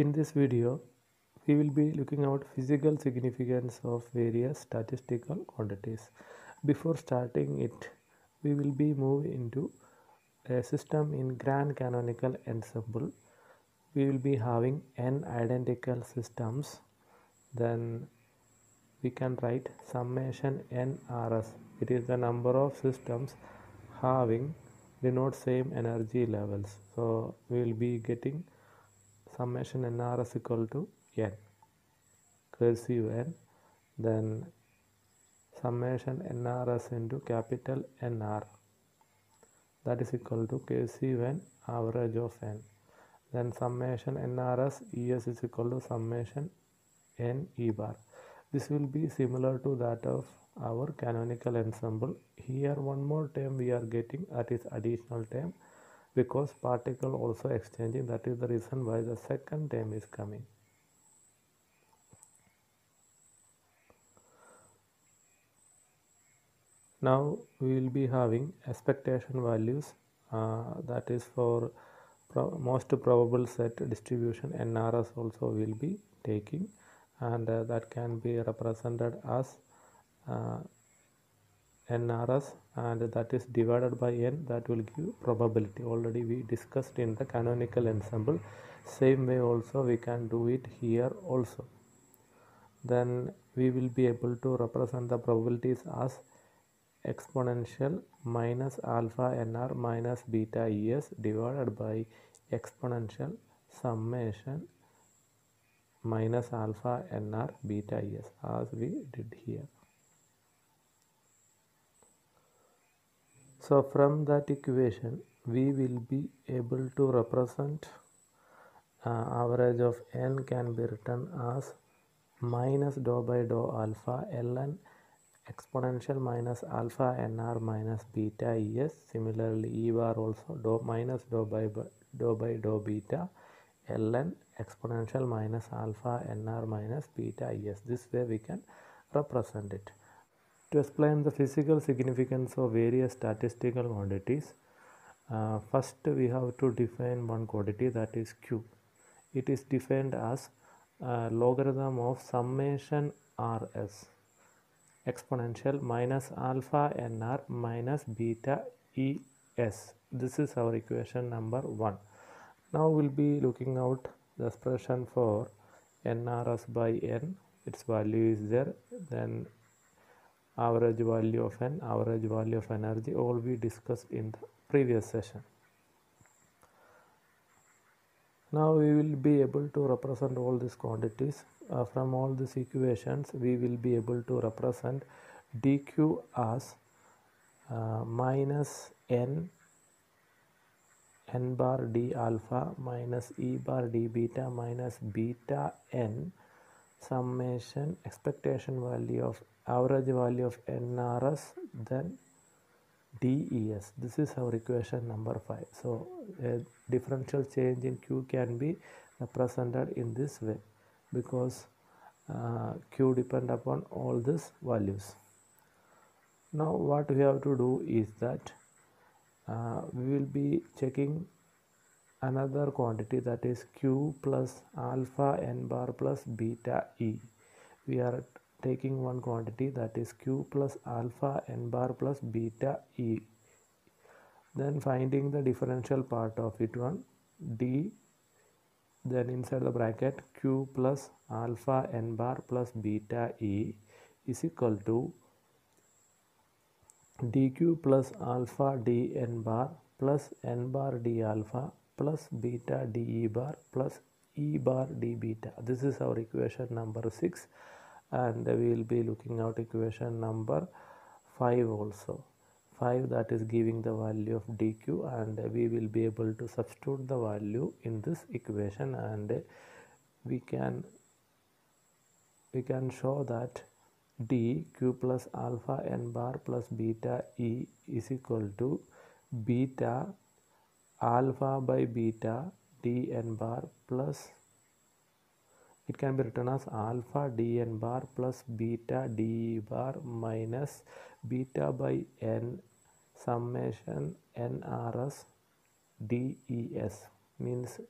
In this video, we will be looking at physical significance of various statistical quantities. Before starting it, we will be moved into a system in grand canonical ensemble. We will be having n identical systems. Then we can write summation nRs. It is the number of systems having denote same energy levels. So we will be getting summation nRs equal to n, cursive n, then summation nRs into capital NR, that is equal to cursive n average of n. Then summation nRs es is equal to summation n e bar. This will be similar to that of our canonical ensemble. Here one more term we are getting, that is additional term, because particle also exchanging. That is the reason why the second term is coming. Now we will be having expectation values, that is for most probable set distribution nRs also will be taking, and that can be represented as nRs, and that is divided by n, that will give probability. Already we discussed in the canonical ensemble. Same way also we can do it here also. Then we will be able to represent the probabilities as exponential minus alpha nr minus beta es divided by exponential summation minus alpha nr beta es, as we did here. So from that equation we will be able to represent average of n can be written as minus dou by dou alpha ln exponential minus alpha nr minus beta es. Similarly e bar also dou minus dou by dou beta ln exponential minus alpha nr minus beta es. This way we can represent it. To explain the physical significance of various statistical quantities, first we have to define one quantity, that is q. It is defined as logarithm of summation rs exponential minus alpha nr minus beta es. This is our equation number 1. Now we'll be looking out the expression for nRs by n. Its value is there. Then average value of n, average value of energy, all we discussed in the previous session. Now we will be able to represent all these quantities. From all these equations we will be able to represent dq as minus n bar d alpha minus e bar d beta minus beta n summation expectation value of average value of nRs then DES. This is our equation number 5. So a differential change in Q can be represented in this way, because Q depend upon all these values. Now what we have to do is that we will be checking another quantity, that is Q plus alpha n bar plus beta E. We are taking one quantity, that is Q plus alpha n bar plus beta E. Then finding the differential part of it, one D, then inside the bracket Q plus alpha n bar plus beta E is equal to dq plus alpha d n bar plus n bar d alpha plus beta d e bar plus e bar d beta. This is our equation number 6, and we will be looking out equation number 5 also. 5, that is giving the value of dq, and we will be able to substitute the value in this equation, and we can show that d q plus alpha n bar plus beta e is equal to beta alpha by beta d n bar plus, it can be written as alpha d n bar plus beta d e bar minus beta by n summation nRs des, means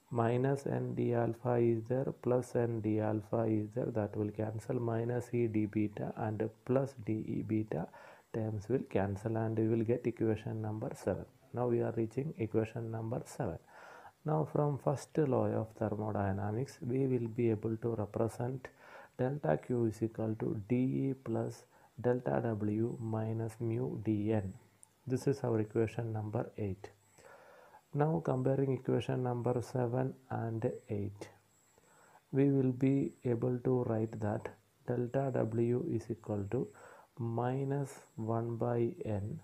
minus n d alpha is there, plus n d alpha is there, that will cancel, minus e d beta and plus d e beta terms will cancel, and we will get equation number 7. Now we are reaching equation number 7. Now from first law of thermodynamics, we will be able to represent delta Q is equal to dE plus delta W minus mu dN. This is our equation number 8. Now comparing equation number 7 and 8, we will be able to write that delta W is equal to minus 1 by N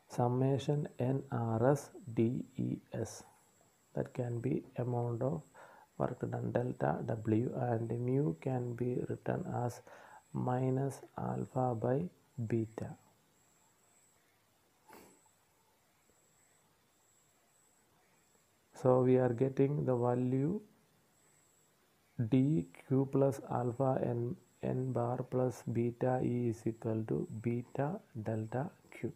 summation NRS DES. That can be amount of work done, delta W, and mu can be written as minus alpha by beta. So we are getting the value dq plus alpha n bar plus beta E is equal to beta delta Q.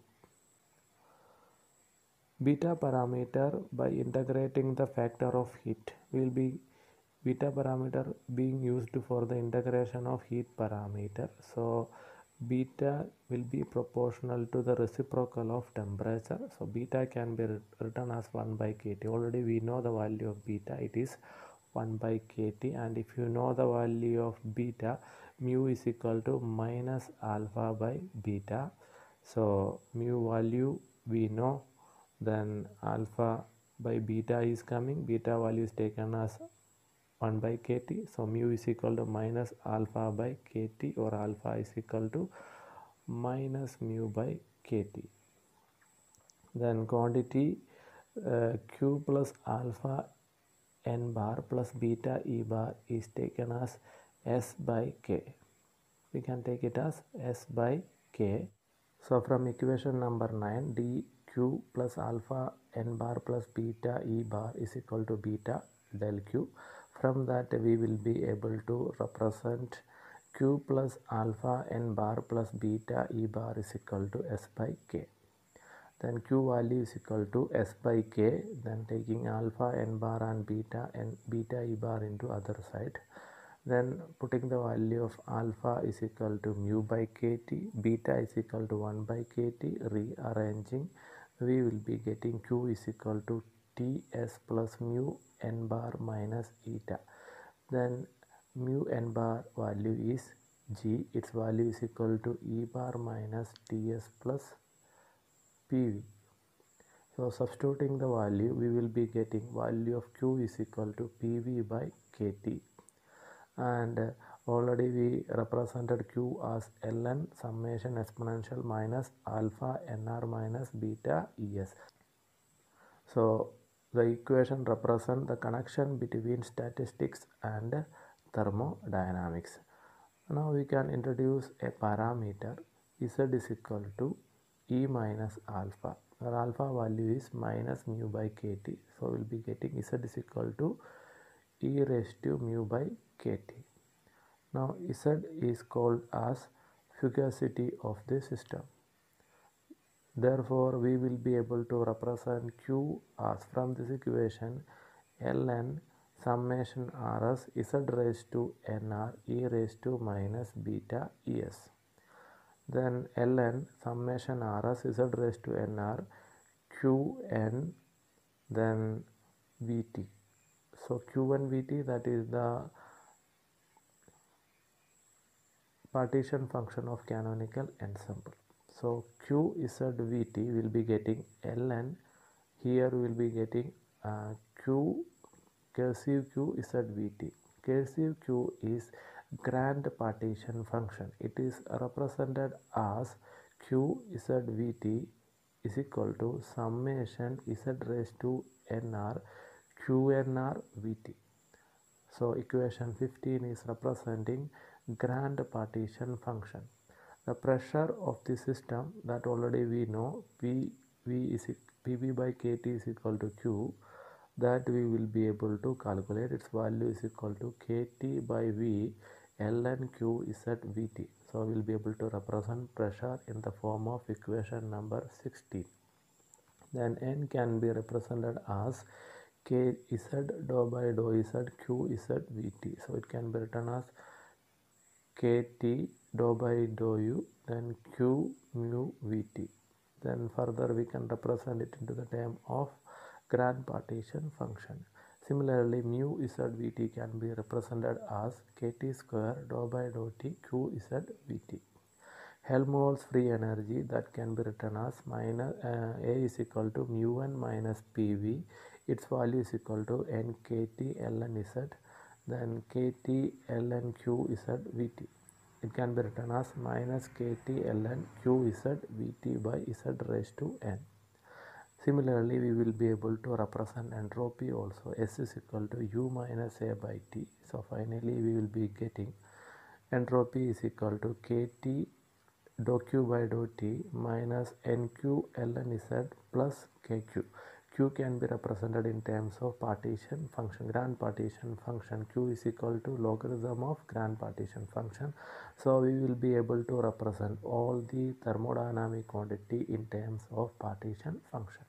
Beta parameter, by integrating the factor of heat, will be beta parameter being used for the integration of heat parameter. So beta will be proportional to the reciprocal of temperature. So beta can be written as 1 by kT. Already we know the value of beta, it is 1 by kT, and if you know the value of beta, mu is equal to minus alpha by beta. So mu value we know, then alpha by beta is coming, beta value is taken as 1 by kT, so mu is equal to minus alpha by kT, or alpha is equal to minus mu by kT. Then quantity Q plus alpha n bar plus beta E bar is taken as S by K. We can take it as S by K. So from equation number 9, dq plus alpha n bar plus beta E bar is equal to beta del Q. From that we will be able to represent Q plus alpha n bar plus beta E bar is equal to S by K. Then Q value is equal to S by K, then taking alpha n bar and beta E bar into other side. Then putting the value of alpha is equal to mu by kT, beta is equal to 1 by kT, rearranging, we will be getting Q is equal to Ts plus mu n bar minus eta. Then mu n bar value is G, its value is equal to E bar minus Ts plus PV. So substituting the value, we will be getting value of Q is equal to PV by kT. And already we represented Q as ln summation exponential minus alpha nr minus beta es. So the equation represents the connection between statistics and thermodynamics. Now we can introduce a parameter z is equal to E minus alpha. Our alpha value is minus mu by kT. So we will be getting z is equal to E raised to mu by kT. Now Z is called as fugacity of the system. Therefore, we will be able to represent Q as, from this equation, ln summation Rs Z raised to nr E raised to minus beta Es. Then ln summation Rs Z raised to nr Qn then Vt. So Q1 Vt, that is the partition function of canonical ensemble. So QZVT will be getting ln, here we will be getting Q cursive QZVT. Cursive Q is grand partition function. It is represented as QZVT is equal to summation Z raised to nr QNR Vt. So equation 15 is representing grand partition function. The pressure of the system, that already we know, PV by kT is equal to Q, that we will be able to calculate. Its value is equal to kT by V ln Q Z Vt. So we will be able to represent pressure in the form of equation number 16. then n can be represented as kz dou by dou z qz vt. So it can be written as kt dou by dou u then q mu vt. Then further we can represent it into the term of grand partition function. Similarly, mu z vt can be represented as kt square dou by dou t q z vt. Helmholtz free energy, that can be written as A is equal to mu n minus PV. Its value is equal to nkt ln z, then kt ln q z vt. It can be written as minus kt ln q z vt by z raised to n. Similarly, we will be able to represent entropy also. S is equal to U minus A by T. So finally, we will be getting entropy is equal to KT dou Q by dou T minus NQ ln Z plus KQ. Q can be represented in terms of partition function, grand partition function. Q is equal to logarithm of grand partition function. So we will be able to represent all the thermodynamic quantity in terms of partition function.